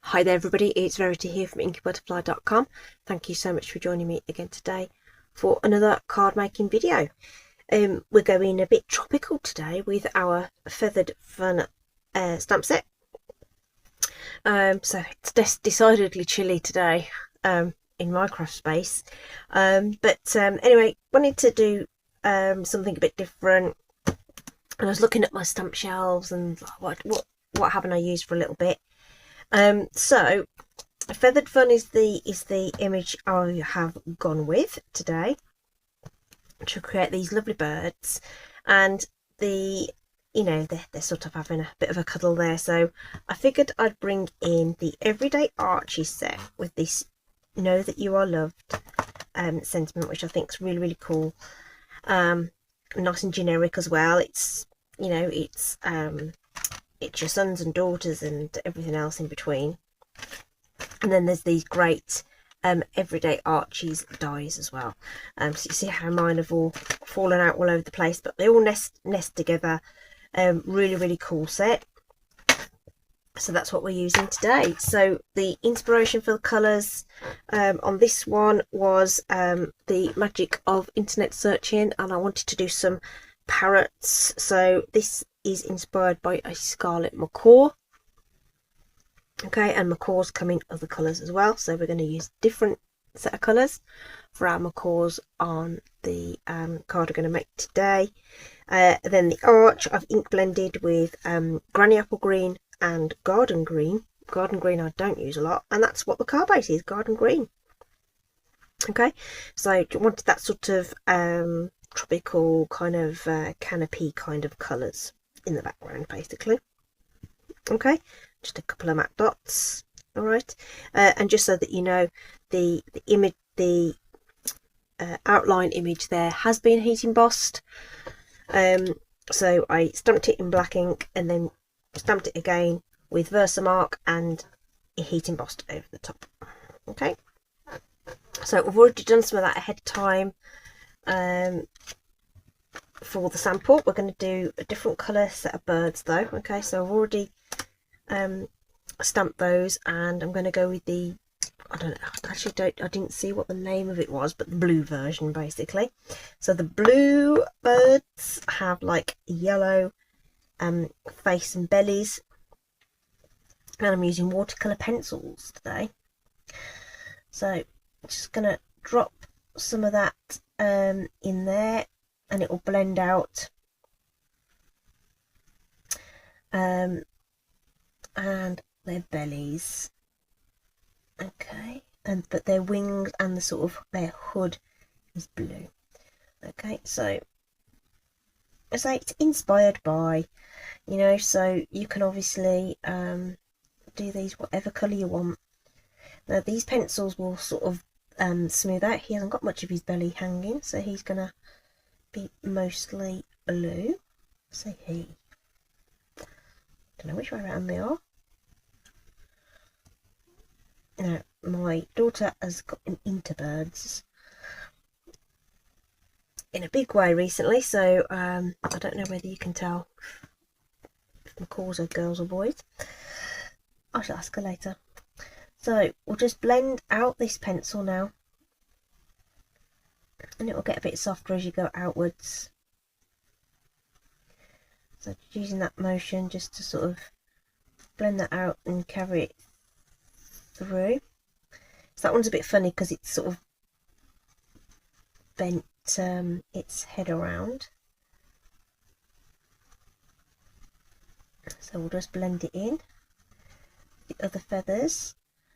Hi there everybody, it's Verity here from inkybutterfly.com. Thank you so much for joining me again today for another card making video. We're going a bit tropical today with our Feathered Fun stamp set. So it's decidedly chilly today in my craft space. Anyway, wanted to do something a bit different. And I was looking at my stamp shelves and what haven't I used for a little bit. So Feathered Fun is the image I have gone with today to create these lovely birds, and they're sort of having a bit of a cuddle there. So I figured I'd bring in the Everyday Archie set with this "Know That You Are Loved" sentiment, which I think is really cool. Nice and generic as well. It's your sons and daughters and everything else in between. And then there's these great Everyday Archies dies as well. So you see how mine have all fallen out all over the place, but they all nest together. Really cool set. So that's what we're using today. So the inspiration for the colours on this one was the magic of internet searching, and I wanted to do some parrots. So this is inspired by a scarlet macaw. Okay, and macaws come in other colours as well, so we're going to use different set of colours for our macaws on the card we're going to make today. Then the arch I've ink blended with granny apple green and garden green. Garden green I don't use a lot, and that's what the card base is, garden green. Okay, so I wanted that sort of tropical kind of canopy kind of colours in the background basically. Okay, just a couple of matte dots. All right, and just so that you know, the image, the outline image there has been heat embossed. So I stamped it in black ink and then stamped it again with Versamark and heat embossed over the top. Okay, so we've already done some of that ahead of time. For the sample, we're going to do a different colour set of birds though. Okay, so I've already stamped those, and I'm going to go with the, I didn't see what the name of it was, but the blue version basically. So the blue birds have like yellow face and bellies, and I'm using watercolour pencils today. So I'm just going to drop some of that in there, and it will blend out. And their bellies, okay, but their wings and the sort of their hood is blue. Okay, so I say it's inspired by, so you can obviously do these whatever colour you want. Now these pencils will sort of smooth out. He hasn't got much of his belly hanging, so he's gonna be mostly blue. Say he. Don't know which way around they are. Now my daughter has gotten into birds in a big way recently, so I don't know whether you can tell if macaws are girls or boys. I shall ask her later. So we'll just blend out this pencil now, and it will get a bit softer as you go outwards. So just using that motion just to sort of blend that out and carry it through. So that one's a bit funny because it's sort of bent its head around. So we'll just blend it in the other feathers.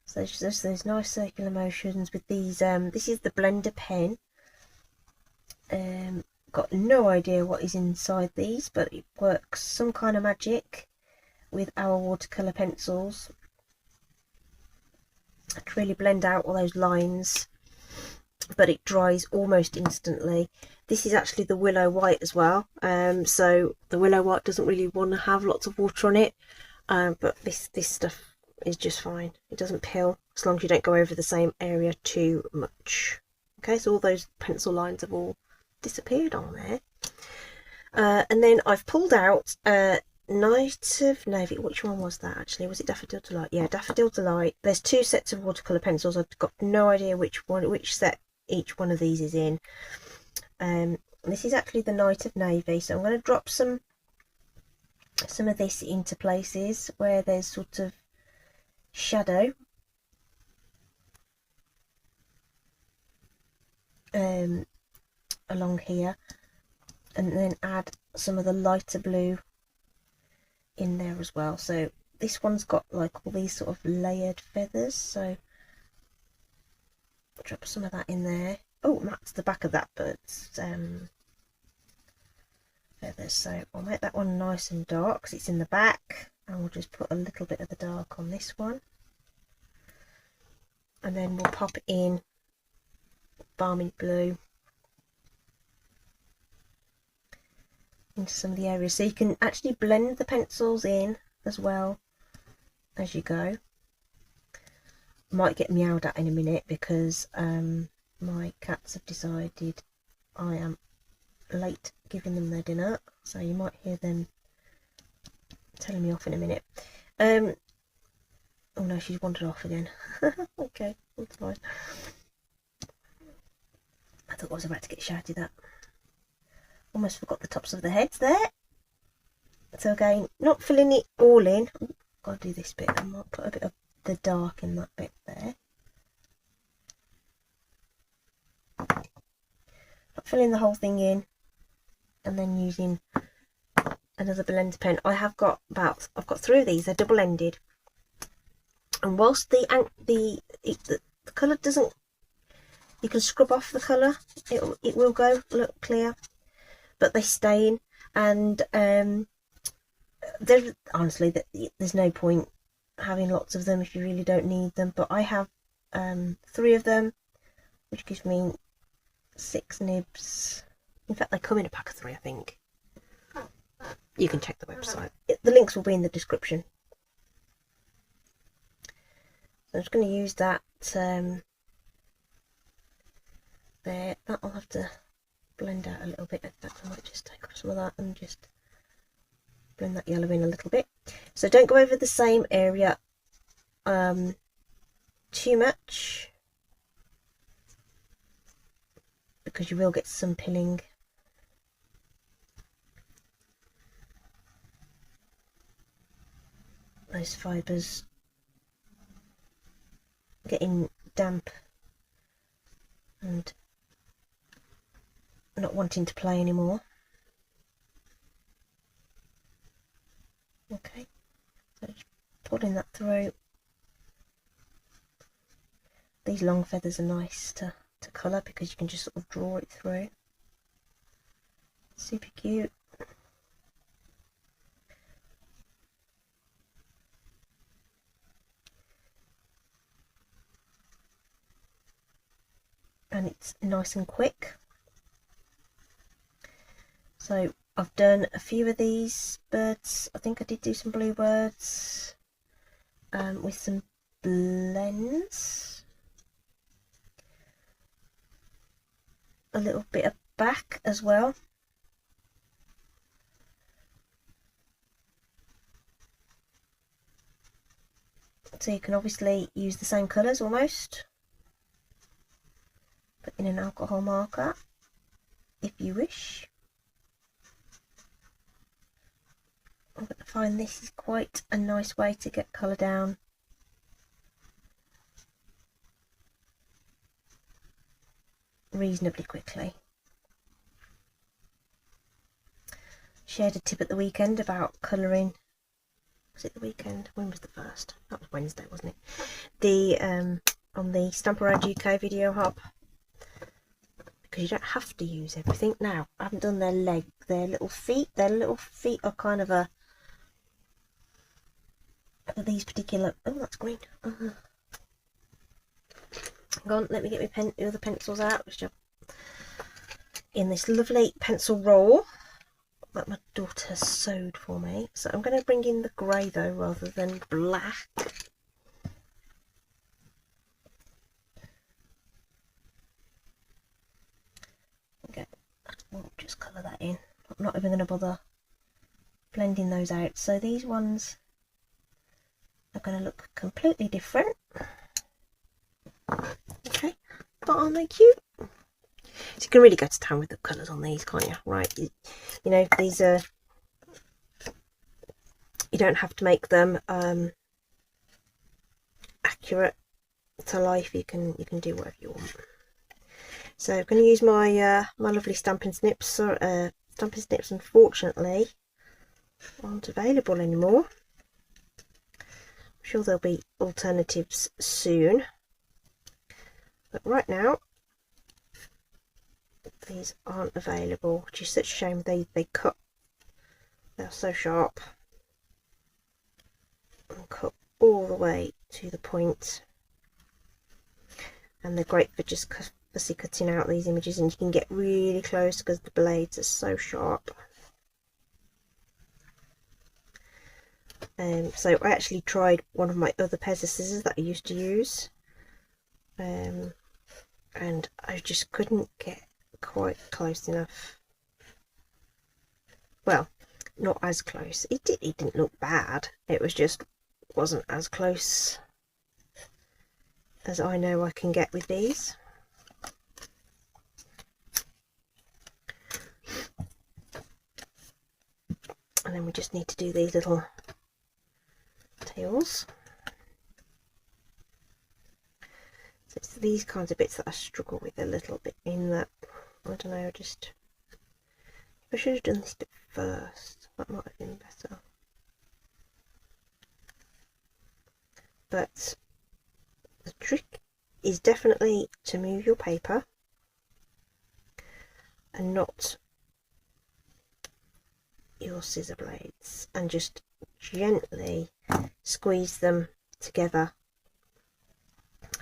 So just those nice circular motions with these. This is the blender pen. Got no idea what is inside these, but it works some kind of magic with our watercolour pencils to really blend out all those lines, but it dries almost instantly. This is actually the willow white as well, so the willow white doesn't really want to have lots of water on it, but this stuff is just fine. It doesn't pill as long as you don't go over the same area too much. Okay, so all those pencil lines have all disappeared on there. And then I've pulled out Night of Navy. Which one was that actually? Was it Daffodil Delight? Yeah, Daffodil Delight. There's 2 sets of watercolour pencils. I've got no idea which set each one of these is in. This is actually the Night of Navy, so I'm going to drop some of this into places where there's sort of shadow. Along here, and then add some of the lighter blue in there as well. So this one's got like all these sort of layered feathers, so drop some of that in there. Oh, that's the back of that bird's feathers, so I'll make that one nice and dark because it's in the back, and we'll just put a little bit of the dark on this one, and then we'll pop in Balmy Blue into some of the areas, so you can actually blend the pencils in as well as you go. Might get meowed at in a minute because my cats have decided I am late giving them their dinner, so you might hear them telling me off in a minute. Oh no, she's wandered off again. Okay, that's fine. I thought I was about to get shouted at. Almost forgot the tops of the heads there. So again, not filling it all in. Ooh, gotta do this bit. I might put a bit of the dark in that bit there. Not filling the whole thing in, and then using another blender pen. I've got 3 of these. They're double-ended, and whilst the colour doesn't, you can scrub off the colour. It will go look clear, but they stain, and honestly, there's no point having lots of them if you really don't need them. But I have 3 of them, which gives me 6 nibs. In fact, they come in a pack of 3, I think. You can check the website. The links will be in the description. So I'm just going to use that there. That I'll have to blend out a little bit. In fact, I might just take off some of that and just blend that yellow in a little bit. So don't go over the same area too much, because you will get some pilling. Those fibres getting damp and not wanting to play anymore. Okay, so just pulling that through. These long feathers are nice to colour because you can just sort of draw it through. Super cute. And it's nice and quick. So I've done a few of these birds. I think I did do some bluebirds with some blends. A little bit of back as well. So you can obviously use the same colours almost. Put in an alcohol marker if you wish. I'm going to find this is quite a nice way to get colour down. Reasonably quickly. Shared a tip at the weekend about colouring. Was it the weekend? When was the first? That was Wednesday, wasn't it? The on the Stampin' Up UK video hub. Because you don't have to use everything. Now, I haven't done their leg, their little feet. Their little feet are kind of a these particular. Oh, that's green. Hang on, let me get my the other pencils out. In this lovely pencil roll that my daughter sewed for me. So I'm going to bring in the grey though, rather than black. Okay, we'll just colour that in. I'm not even going to bother blending those out. So these ones are going to look completely different. Okay, but aren't they cute? So you can really go to town with the colours on these, can't you? Right, you know, these are, you don't have to make them accurate to life. You can do whatever you want. So I'm going to use my my lovely Stampin' Snips. Stampin' Snips unfortunately aren't available anymore. I'm sure there'll be alternatives soon, but right now these aren't available, which is such a shame. They cut, they're so sharp and cut all the way to the point, and they're great for just obviously cutting out these images, and you can get really close because the blades are so sharp. So I actually tried one of my other pairs of scissors that I used to use, and I just couldn't get quite close enough. Well, not as close. It didn't look bad. It was just wasn't as close as I know I can get with these. And then we just need to do these little tails. So it's these kinds of bits that I struggle with a little bit, in that, I don't know, I should have done this bit first. That might have been better. But the trick is definitely to move your paper and not your scissor blades, and just gently squeeze them together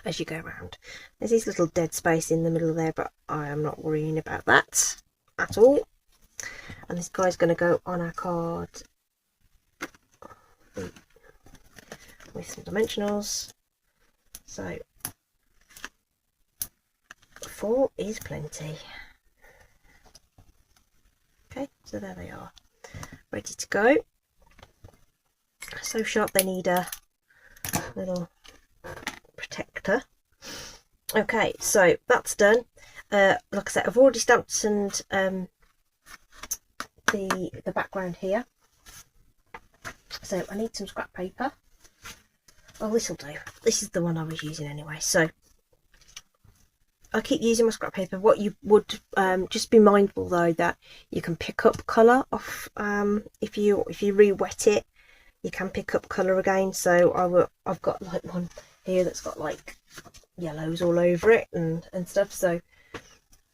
as you go around. There's this little dead space in the middle there, but I am not worrying about that at all. And this guy's going to go on our card with some dimensionals. So 4 is plenty. Okay, so there they are, ready to go. So sharp they need a little protector. Okay, so that's done. Like I said, I've already stamped and the background here. So I need some scrap paper. Oh, this will do. This is the one I was using anyway. So I keep using my scrap paper. What you would just be mindful though, that you can pick up colour off if you re-wet it. You can pick up colour again. So I've got like one here that's got like yellows all over it and stuff. So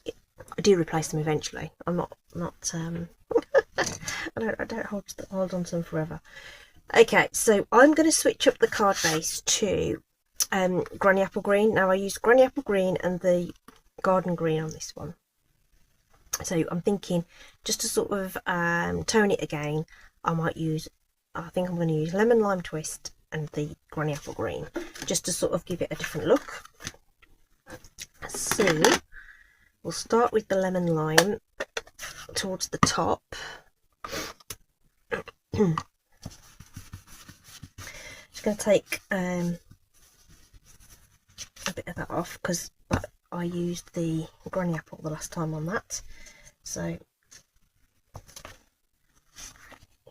I do replace them eventually. I'm not I don't hold on to them forever. Okay, so I'm going to switch up the card base to Granny Apple Green. Now I used Granny Apple Green and the Garden Green on this one. So I'm thinking, just to sort of tone it again, I think I'm going to use Lemon Lime Twist and the Granny Apple Green, just to sort of give it a different look. So we'll start with the Lemon Lime towards the top. Just going to take a bit of that off, because I used the Granny Apple the last time on that. So in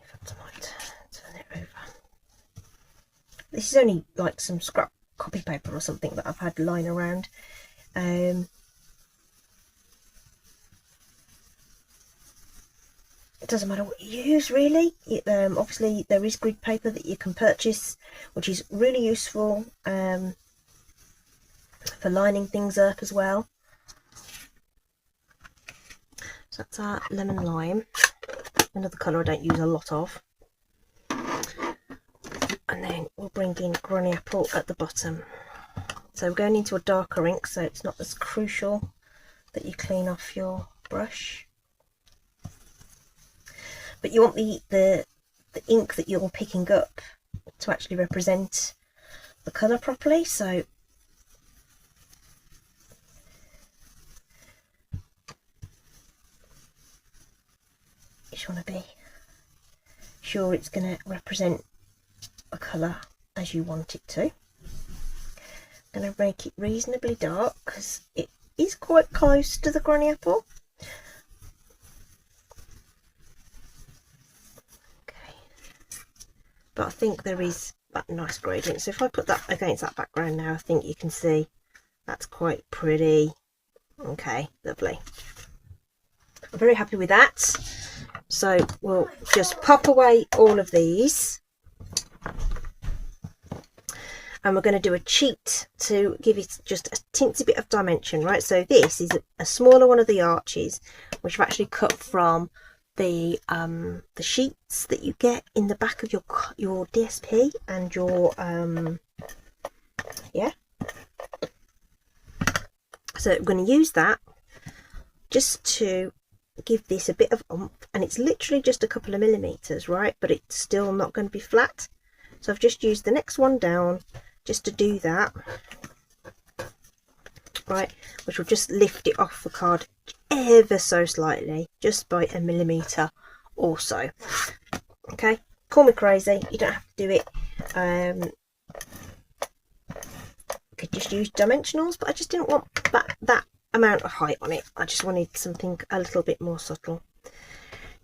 fact I might turn it over. This is only like some scrap copy paper or something that I've had lying around. It doesn't matter what you use really. Obviously there is grid paper that you can purchase, which is really useful for lining things up as well. So that's our Lemon Lime, another colour I don't use a lot of. And then we'll bring in Granny Apple at the bottom. So we're going into a darker ink, so it's not as crucial that you clean off your brush. But you want the ink that you're picking up to actually represent the colour properly. So you just want to be sure it's going to represent a colour as you want it to. I'm going to make it reasonably dark because it is quite close to the granny apple. Okay, but I think there is that nice gradient, so if I put that against that background now, I think you can see that's quite pretty. Okay, lovely. I'm very happy with that. So we'll just pop away all of these, and we're going to do a cheat to give it just a teensy bit of dimension, right? So this is a smaller one of the arches, which I've actually cut from the sheets that you get in the back of your DSP and your yeah. So we're going to use that just to give this a bit of oomph, and it's literally just a couple of millimeters, right? But it's still not going to be flat. So I've just used the next one down just to do that, right? Which will just lift it off the card ever so slightly, just by a millimeter or so. Okay, call me crazy, you don't have to do it. Could just use dimensionals, but I just didn't want that amount of height on it. I just wanted something a little bit more subtle.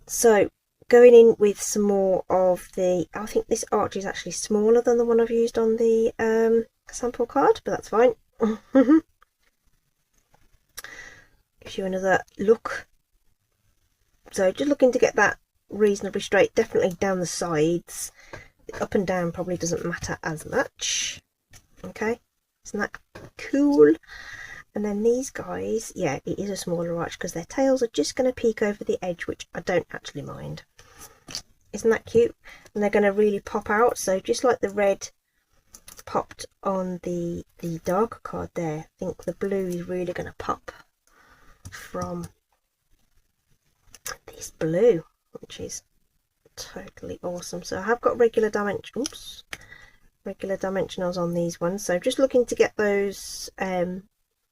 So going in with some more of the, I think this arch is actually smaller than the one I've used on the sample card, but that's fine. Gives you another look. So just looking to get that reasonably straight, definitely down the sides. Up and down probably doesn't matter as much. Okay, isn't that cool? And then these guys, yeah, it is a smaller arch because their tails are just going to peek over the edge, which I don't actually mind. Isn't that cute? And they're going to really pop out. So just like the red popped on the darker card there, I think the blue is really going to pop from this blue, which is totally awesome. So I have got regular dimensionals on these ones. So just looking to get those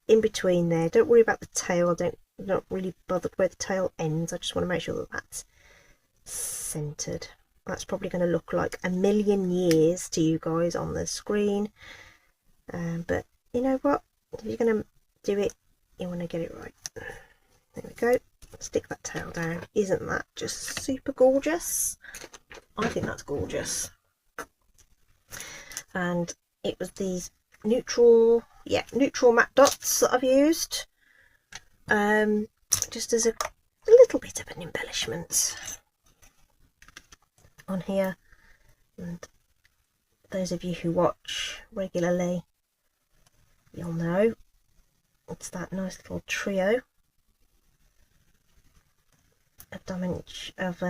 in between there. Don't worry about the tail. I'm not really bothered where the tail ends. I just want to make sure that that's centered. That's probably going to look like a million years to you guys on the screen, but you know what, if you're going to do it, you want to get it right. There we go. Stick that tail down. Isn't that just super gorgeous? I think that's gorgeous. And it was these neutral matte dots that I've used, just as a little bit of an embellishment on here. And those of you who watch regularly, you'll know it's that nice little trio of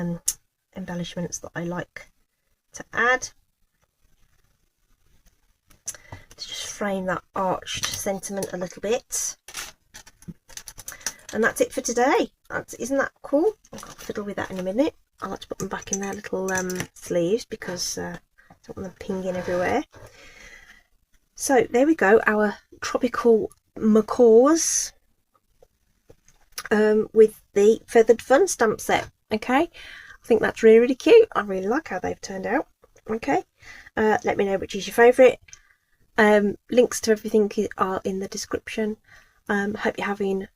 embellishments that I like to add to just frame that arched sentiment a little bit. And that's it for today. Isn't that cool? I'll fiddle with that in a minute. I like to put them back in their little sleeves because I don't want them pinging everywhere. So there we go, our tropical macaws with the Feathered Fun stamp set. Okay, I think that's really, really cute. I really like how they've turned out. Okay, let me know which is your favourite. Links to everything are in the description. Hope you're having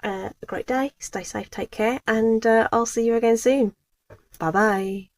a great day. Stay safe, take care, and I'll see you again soon. Bye bye.